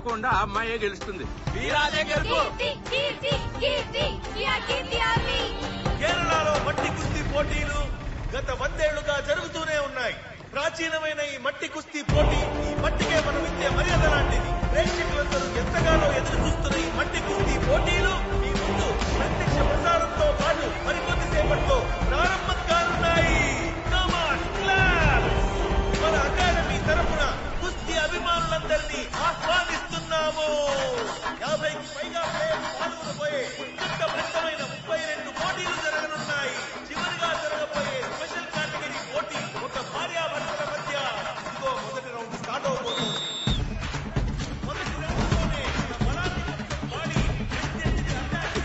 తప్పకుండా ఆ అమ్మాయే గెలుస్తుంది. కేరళలో మట్టి కుస్తీ పోటీలు గత 100 ఏళ్లుగా జరుగుతూనే ఉన్నాయి. ప్రాచీనమైన ఈ మట్టి కుస్తీ పోటీ ఈ మట్టికే మనం ఇచ్చే మర్యాద లాంటిది. ప్రేక్షకులందరూ ఎంతగానో ఎదురు చూస్తున్న ఈ మట్టి కుస్తీ పోటీలు మీ ముందు ప్రత్యక్ష ప్రసారంతో పాటు మరికొద్ది సేపట్లో ప్రారంభం కానున్నాయి. మన అకాడమీ తరఫున కుస్తీ అభిమానులందరినీ ఆహ్వానిస్తున్నాము. 50కి పైగా ప్లేయర్స్ పాల్గొనబోయే ఉత్కంఠభరితమైన 32 పోటీలు జరగనున్నాయి. చివరిగా జరగబోయే స్పెషల్ కేటగిరీ పోటీ ఒక భార్యాభర్తల మధ్య. ఇదిగో మొదటి రౌండ్ స్టార్ట్ అవబోతుంది. మొదటి రౌండ్లోనే మన బలాన్ని వాడి ప్రత్యర్థిని అటాక్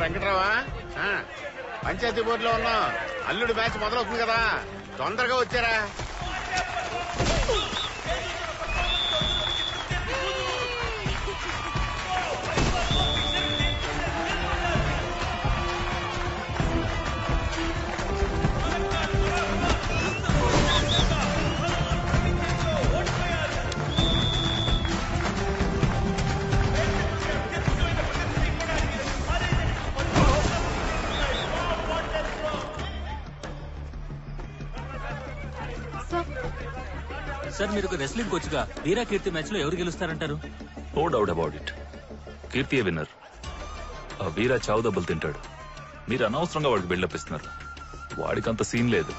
వెంకట్రావా? పంచాయతీ బోర్డులో ఉన్నాం. అల్లుడు మ్యాచ్ మొదలవుతుంది కదా, తొందరగా వచ్చారా? సార్, మీరు రెస్లింగ్ కోచ్ గా వీరా కీర్తి మ్యాచ్ లో ఎవరు గెలుస్తారంటారు? No doubt about it. కీర్తియే విన్నర్. ఆ వీరా చావు దెబ్బలు తింటాడు. మీరు అనవసరంగా వాడికి బిల్డప్ ఇస్తున్నారు. వాడికంత సీన్ లేదు.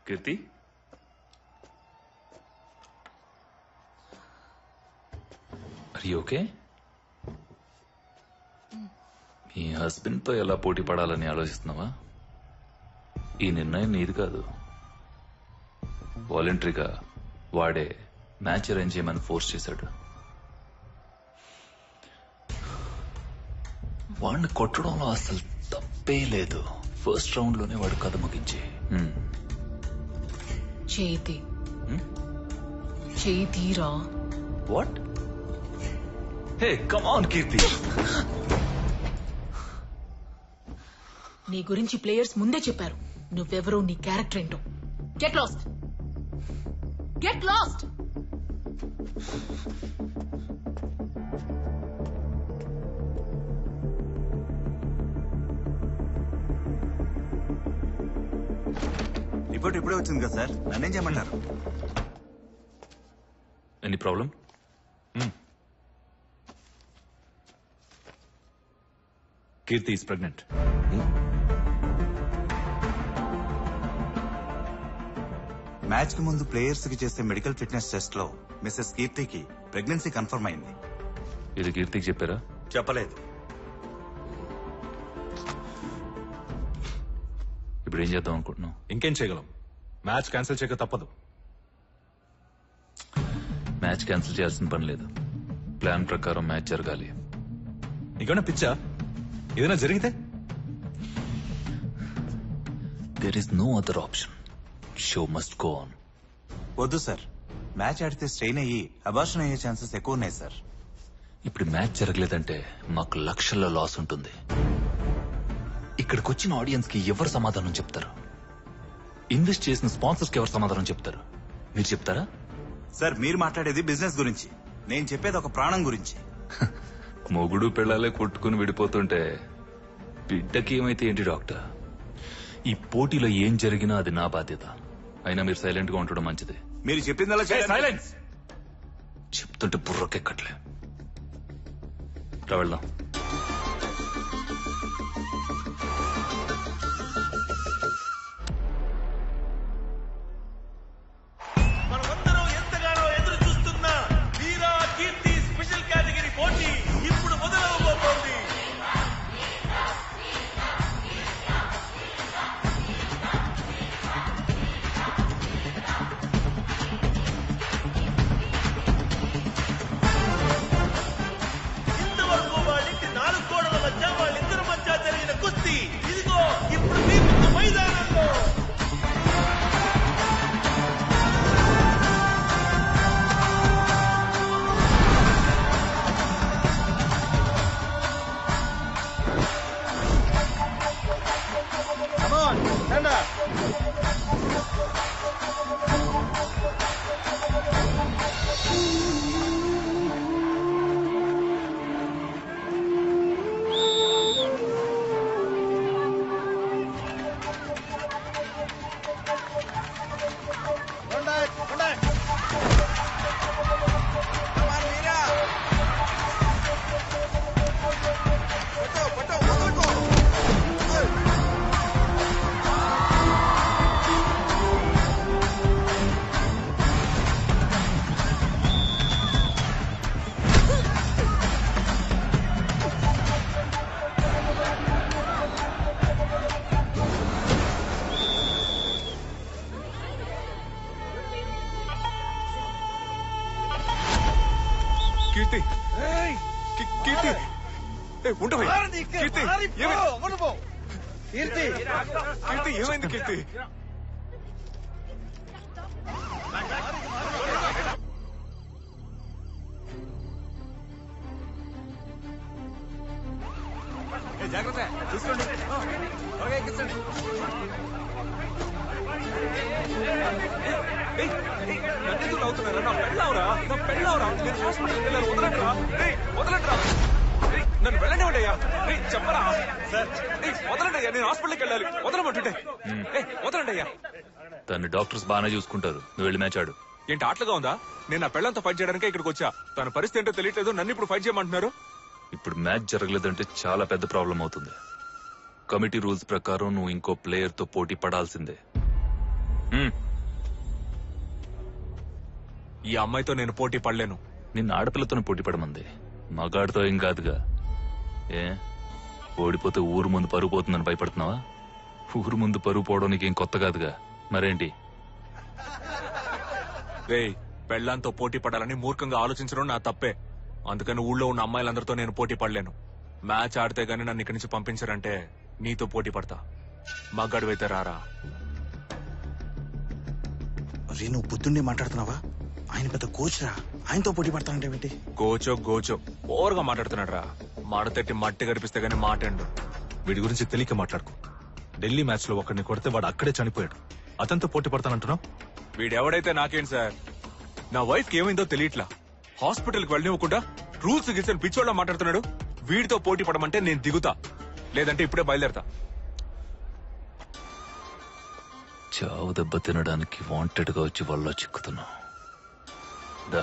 Keerthi, are you okay? మీ హస్బెండ్ తో ఎలా పోటీ పడాలని ఆలోచిస్తున్నావా? ఈ నిర్ణయం నీది కాదు. వాలంటరీగా వాడే మ్యాచ్ అరేంజ్ చేయమని ఫోర్స్ చేశాడు. వాడిని కొట్టడంలో అసలు తప్పే లేదు. ఫస్ట్ రౌండ్ లోనే వాడు కథ ముగించి చేతిరా. What? Hey come on Keerthi. నీ గురించి ప్లేయర్స్ ముందే చెప్పారు. నువ్వెవరో, నీ క్యారెక్టర్ ఏంటో. Get lost. Get lost. Report ఇప్పుడే వచ్చింది కదా సార్, నన్నేం చేయమంటారు? Any problem? Keerthi is pregnant. Match కి ముందు ప్లేయర్స్ కి చేసే మెడికల్ ఫిట్నెస్ టెస్ట్ లో మిస్సెస్ కీర్తికి ప్రెగ్నెన్సీ కన్ఫర్మ్ అయింది. ఇది కీర్తికి చెప్పారా? చెప్పలేదు. ఇప్పుడు ఏం చేద్దాం అనుకుంటున్నాం? ఇంకేం చేయగలం? మ్యాచ్ క్యాన్సిల్ చేయక తప్పదు. మ్యాచ్ క్యాన్సిల్ చేయాల్సిన పని లేదు. ప్లాన్ ప్రకారం మ్యాచ్ జరగాలి. నీకన్నా పిచ్చా? ఏదైనా జరిగితే? There is no other option. Show must go on. వద్దు సార్, మ్యాచ్ ఆడితే స్ట్రెయిన్ అయ్యి అబార్షన్ అయ్యే ఛాన్సెస్ ఎక్కువ ఉన్నాయి సార్. ఇప్పుడు మ్యాచ్ జరగలేదంటే మాకు లక్షల్లో లాస్ ఉంటుంది. ఇక్కడికి వచ్చిన ఆడియన్స్ కి ఎవరు సమాధానం చెప్తారు? ఇన్వెస్ట్ చేసిన స్పాన్సర్స్ కి ఎవరు సమాధానం చెప్తారు? మీరు చెప్తారా? సార్, మీరు మాట్లాడేది బిజినెస్ గురించి, నేను చెప్పేది ఒక ప్రాణం గురించి. మొగుడు పెళ్ళాలే కొట్టుకుని విడిపోతుంటే బిడ్డకి ఏమైతే ఏంటి డాక్టర్? ఈ పోటీలో ఏం జరిగినా అది నా బాధ్యత. అయినా మీరు సైలెంట్ గా ఉండడం మంచిది. మీరు చెప్పిందలా సైలెన్స్. చెప్తుంటే బుర్రకెక్కట్లే. వెళ్దాం. మనమందరం ఎంతగానో ఎదురు చూస్తున్న వీరా కీర్తి స్పెషల్ కేటగిరీ పోటీ ఇప్పుడు మొదలవబోతోంది. కీర్తి ఉండవు కీర్తి కీర్తి ఏమైంది కీర్తి జాగ్రత్త చూసుకోండి ఎక్కించండి నన్నెందుకు అవుతున్నారా నా పెళ్ళవరా నేను హాస్పిటల్కి వెళ్ళాను వదలండిరా వదలండిరా నన్ను వెళ్ళనివ్వండియ్యా చెప్పరా సార్ వదలండియ్యా నేను హాస్పిటల్కి వెళ్ళాలి వదలమంటుంటే వదలండియ్యా తను డాక్టర్స్ బాగానే చూసుకుంటారు నువ్వు వెళ్ళి మ్యాచ్ ఆడు ఏంటి ఆటలుగా ఉందా నేను నా పెళ్ళంతో ఫైట్ చేయడానికే ఇక్కడికి వచ్చా తన పరిస్థితి ఏంటో తెలియట్లేదు నన్ను ఇప్పుడు ఫైట్ చేయమంటున్నారు ఇప్పుడు మ్యాచ్ జరగలేదంటే చాలా పెద్ద ప్రాబ్లం అవుతుంది కమిటీ రూల్స్ ప్రకారం నువ్వు ఇంకో ప్లేయర్ తో పోటీ పడాల్సిందే ఈ అమ్మాయితో నేను పోటీ పడలేను నిన్న ఆడపిల్లతోనే పోటీ పడమంది మగాడితో ఏం కాదుగా ఏ ఓడిపోతే ఊరు ముందు పరుగు పోతుందని భయపడుతున్నావా ఊరు ముందు పరుగు పోవడం నీకేం కొత్త కాదుగా మరేంటి రేయ్ పెళ్ళాంతో పోటీ పడాలని మూర్ఖంగా ఆలోచించడం నా తప్పే అందుకని ఊళ్ళో ఉన్న అమ్మాయిలందరితో నేను పోటీ పడలేను మ్యాచ్ ఆడితే గానీ నన్ను ఇక్కడి నుంచి పంపించారంటే నీతో పోటీ పడతా మగాడివైతే రారా రే నువ్వు పొద్దున్నే మాట్లాడుతున్నావా ఆయన పెద్ద కోచ్ రా ఆయనతో పోటీ పడతానంటే గోచో ఓవర్గా మాట్లాడుతున్నాడు రా మాడతెట్టి మట్టి కనిపిస్తే గానీ మాటండు వీడి గురించి తెలియక మాట్లాడుకో ఢిల్లీ మ్యాచ్ లో ఒకరిని కొడితే వాడు అక్కడే చనిపోయాడు అతనితో పోటీ పడతానంటున్నావు వీడెవడైతే నాకేంటి సార్ నా వైఫ్ కి ఏమైందో తెలియట్లా హాస్పిటల్కి వెళ్ళనివ్వకుండా రూల్స్ గిల్సిన పిచ్చోళ్ళ మాట్లాడుతున్నాడు వీడితో పోటీ పడమంటే నేను దిగుతా లేదంటే ఇప్పుడే బయలుదేరతా చావు దెబ్బ తినడానికి వాంటెడ్ గా వచ్చి వల్ల చిక్కుతున్నావు దా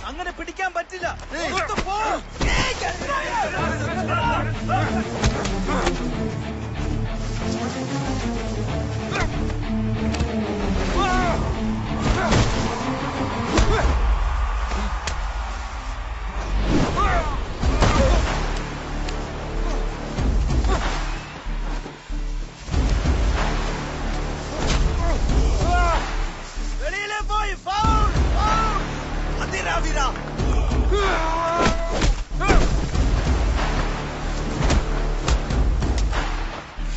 അങ്ങനെ പിടിക്കാൻ പറ്റില്ല. വെളിയിലെ പോയി ഫൗൾ ഫൗൾ അതിരാ വീരാ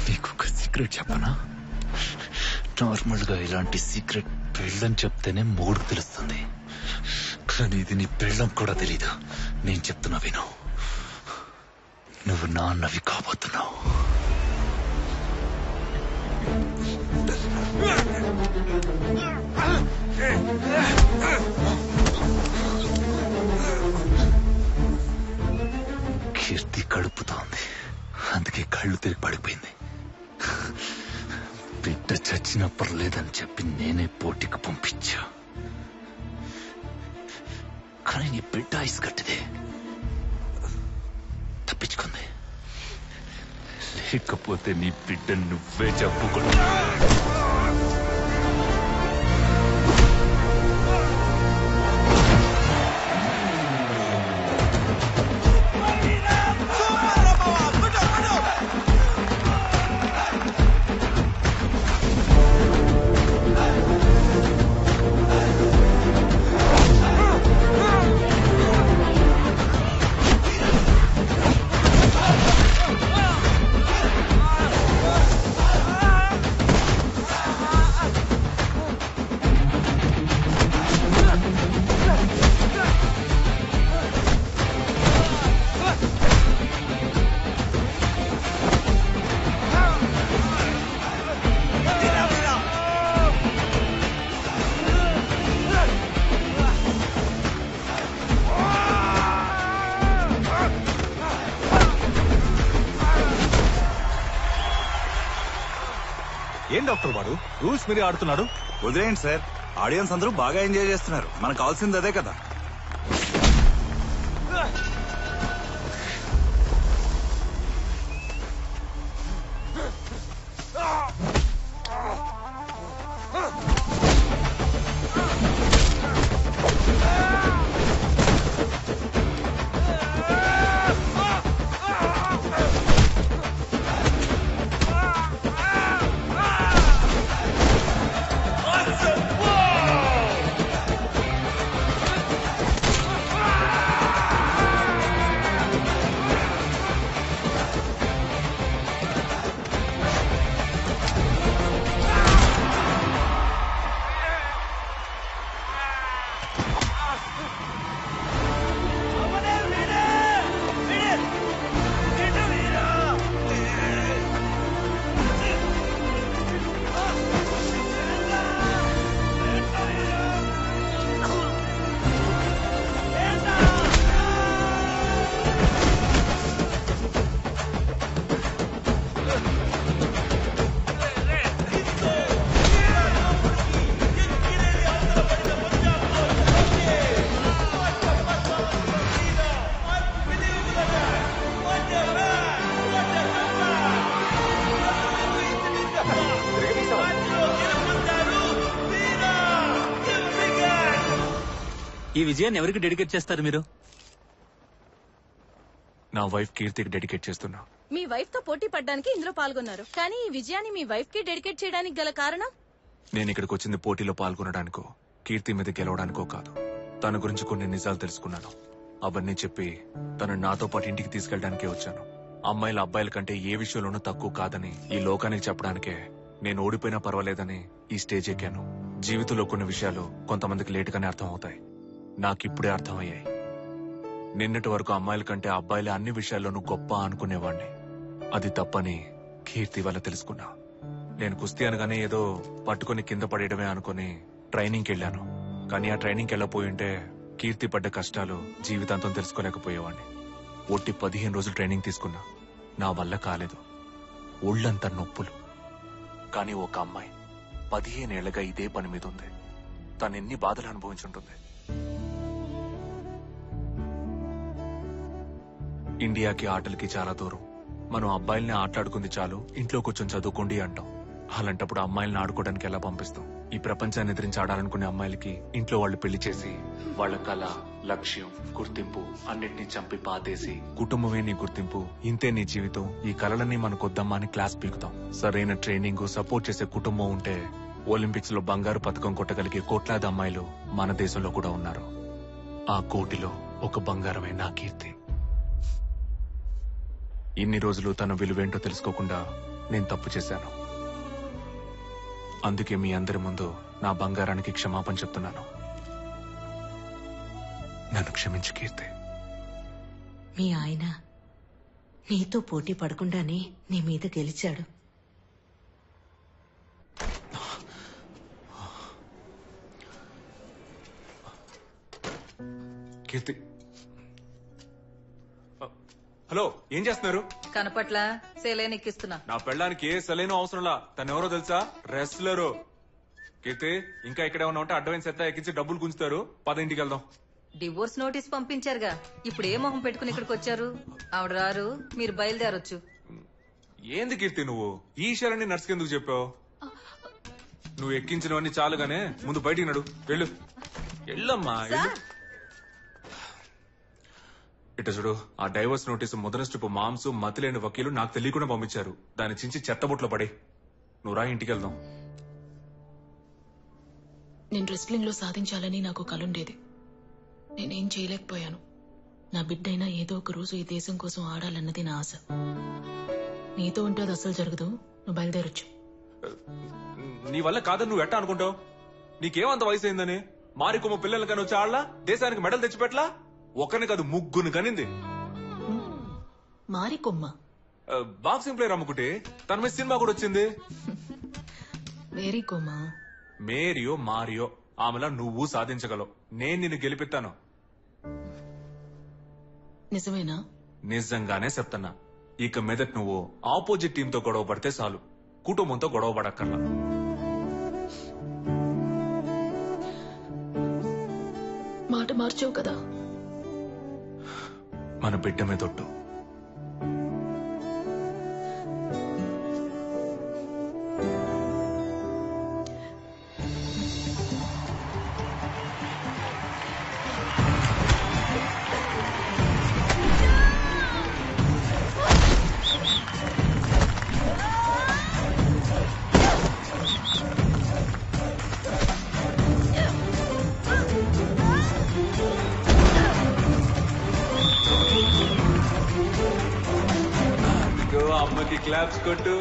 నీకొక సీక్రెట్ చెప్పనా నార్మల్ గా ఇలాంటి సీక్రెట్ పెళ్ళని చెప్తేనే మూడు తెలుస్తుంది కానీ ఇది నీ పెళ్ళం కూడా తెలీదు నేను చెప్తున్నా విను నువ్వు నాన్నవి కాబోతున్నావు కీర్తి కడుపుతోంది, అందుకే కళ్ళు తిరిగి పడిపోయింది. బిడ్డ చచ్చినా పర్లేదని చెప్పి నేనే పోటీకి పంపించా. కానీ నీ బిడ్డ ఐస్ కట్టిదే, తప్పించుకుంది. లేకపోతే నీ బిడ్డ నువ్వే చెప్పుకుంటా. ఏం డాక్టర్ వాడు రూల్స్ మీరే ఆడుతున్నాడు? వదిలేయండి సార్, ఆడియన్స్ అందరూ బాగా ఎంజాయ్ చేస్తున్నారు. మనకు కావాల్సింది అదే కదా. ఈ విజయాన్ని ఎవరికి డెడికేట్ చేస్తారు మీరు? నా వైఫ్ కీర్తికి డెడికేట్ చేస్తున్నా. మీ వైఫ్ తో పోటీ పడ్డానికి ఇందులో పాల్గొన్నారు, కానీ ఈ విజయాన్ని మీ వైఫ్ కి డెడికేట్ చేయడానికి గల కారణం? నేను ఇక్కడికి వచ్చింది పోటీలో పాల్గొనడానికో కీర్తి మీద గెలవడానికో కాదు. తన గురించి కొన్ని నిజాలు తెలుసుకున్నాను. అవన్నీ చెప్పి తను నాతో పాటు ఇంటికి తీసుకెళ్ళడానికే వచ్చాను. అమ్మాయిల అబ్బాయిల కంటే ఏ విషయంలోనూ తక్కువ కాదని ఈ లోకానికి చెప్పడానికే నేను ఓడిపోయినా పర్వాలేదని ఈ స్టేజ్ ఎక్కాను. జీవితంలో కొన్ని విషయాలు కొంతమందికి లేటుగానే అర్థం అవుతాయి. నాకిప్పుడే అర్థమయ్యాయి. నిన్నటి వరకు అమ్మాయిల కంటే అబ్బాయిలే అన్ని విషయాల్లోనూ గొప్ప అనుకునేవాణ్ణి. అది తప్పని కీర్తి వల్ల తెలుసుకున్నా. నేను కుస్తీ అనగానే ఏదో పట్టుకుని కింద పడేయడమే అనుకుని ట్రైనింగ్కి వెళ్ళాను. కానీ ఆ ట్రైనింగ్కి వెళ్ళపోయింటే కీర్తి పడ్డ కష్టాలు జీవితాంతం తెలుసుకోలేకపోయేవాణ్ణి. ఒట్టి 15 రోజులు ట్రైనింగ్ తీసుకున్నా. నా వల్ల కాలేదు. ఒళ్ళంతా నొప్పులు. కానీ ఒక అమ్మాయి 15 ఏళ్లగా ఇదే పని మీద ఉంది. తనెన్ని బాధలు అనుభవించుంటుంది. ఇండియాకి ఆటలకి చాలా దూరం. మనం అబ్బాయిల్ని ఆటలాడుకుంది చాలు, ఇంట్లో కూర్చొని చదువుకోండి అంటాం. అలాంటప్పుడు అమ్మాయిల్ని ఆడుకోవడానికి ఎలా పంపిస్తాం? ఈ ప్రపంచాన్ని ఎదిరించి ఆడాలనుకునే అమ్మాయిలకి ఇంట్లో వాళ్ళు పెళ్లి చేసి వాళ్ళ కళ, లక్ష్యం, గుర్తింపు అన్నిటినీ చంపి పాతేసి కుటుంబమే నీ గుర్తింపు, ఇంతే నీ జీవితం, ఈ కళలన్నీ మనకొద్దమ్మా అని క్లాస్ పీకుతాం. సరైన ట్రైనింగ్, సపోర్ట్ చేసే కుటుంబం ఉంటే ఒలింపిక్స్ లో బంగారు పథకం కొట్టగలిగే కోట్లాది అమ్మాయిలు మన దేశంలో కూడా ఉన్నారు. ఆ కోటిలో ఒక బంగారమే నా కీర్తి. ఇన్ని రోజులు తన విలువేంటో తెలుసుకోకుండా నేను తప్పు చేశాను. అందుకే మీ అందరి ముందు నా బంగారానికి క్షమాపణ చెప్తున్నాను. నన్ను క్షమించు కీర్తి. మీ ఆయన నీతో పోటీ పడకుండానే నీ మీద గెలిచాడు. కీర్తి హలో, ఏం చేస్తున్నారు? కనపట్ల సెలైన్ ఎక్కిస్తున్నా. నా పెళ్ళానికి ఏ సెలైన్ అవసరంలా. తను ఎవరో తెలుసా? రెస్లరు. కీర్తి, ఇంకా ఇక్కడే ఉన్నా ఉంటే అడ్వాన్స్ ఎత్తా ఎక్కించి డబ్బులు గుంచుతారు. పద ఇంటికి వెళ్దాం. డివోర్స్ నోటీస్ పంపించారుగా, ఇప్పుడు ఏ మొహం పెట్టుకుని ఇక్కడికి వచ్చారు? ఆవిడ రారు, మీరు బయలుదేరొచ్చు. ఏంది కీర్తి నువ్వు ఈ విషయాలన్నీ నర్సుకి ఎందుకు చెప్పావు? నువ్వు ఎక్కించినవన్నీ చాలుగానే ముందు బయటికి నడు. వెళ్ళు, వెళ్ళమ్మా. ఇట చూడు, ఆ డైవర్స్ నోటీసు మొదటి స్ట్రిప్ మాంసు మతిలేని వకీలు నాకు తెలియకుండా పంపించారు. దాన్ని చించి చెత్తబుట్లో పడే. నువ్వు రా, ఇంటికి వెళ్దాం. నేను రెస్లింగ్ లో సాధించాలని నాకు కలుండేది. నేనేం చేయలేకపోయాను. నా బిడ్డైనా ఏదో ఒక రోజు ఈ దేశం కోసం ఆడాలన్నది నా ఆశ. నీతో ఉంటే అది అసలు జరగదు. నువ్వు బయలుదేరొచ్చు. నీ వల్ల కాదని నువ్వు ఎట్టా అనుకుంటావు? నీకేమంత వయసు అయిందని మారికొమ్మ పిల్లలు కానీ వచ్చి ఆడలా? దేశానికి మెడల్ తెచ్చిపెట్టలా? ఒకరిని కాదు, ముగ్గురు కనింది. మారికొమ్మ బాక్సింగ్ ప్లేయర్ అమ్ముకుంటే తన మీద సినిమా కూడా వచ్చింది. మేరీ కొమ్మ. మేరియో మారియో ఆమెలా నువ్వు సాధించగలవు. నేను నిన్ను గెలిపిస్తాను. నిజమేనా? నిజంగానే చెప్తున్నా. ఇక మీదట నువ్వు ఆపోజిట్ టీమ్ తో గొడవ పడితే చాలు, కుటుంబంతో గొడవ పడక్కర్లా. మాట మార్చావు కదా. మన బిడ్డ మీద ఒట్టు. అమ్మకి క్లాప్స్ కొట్టు.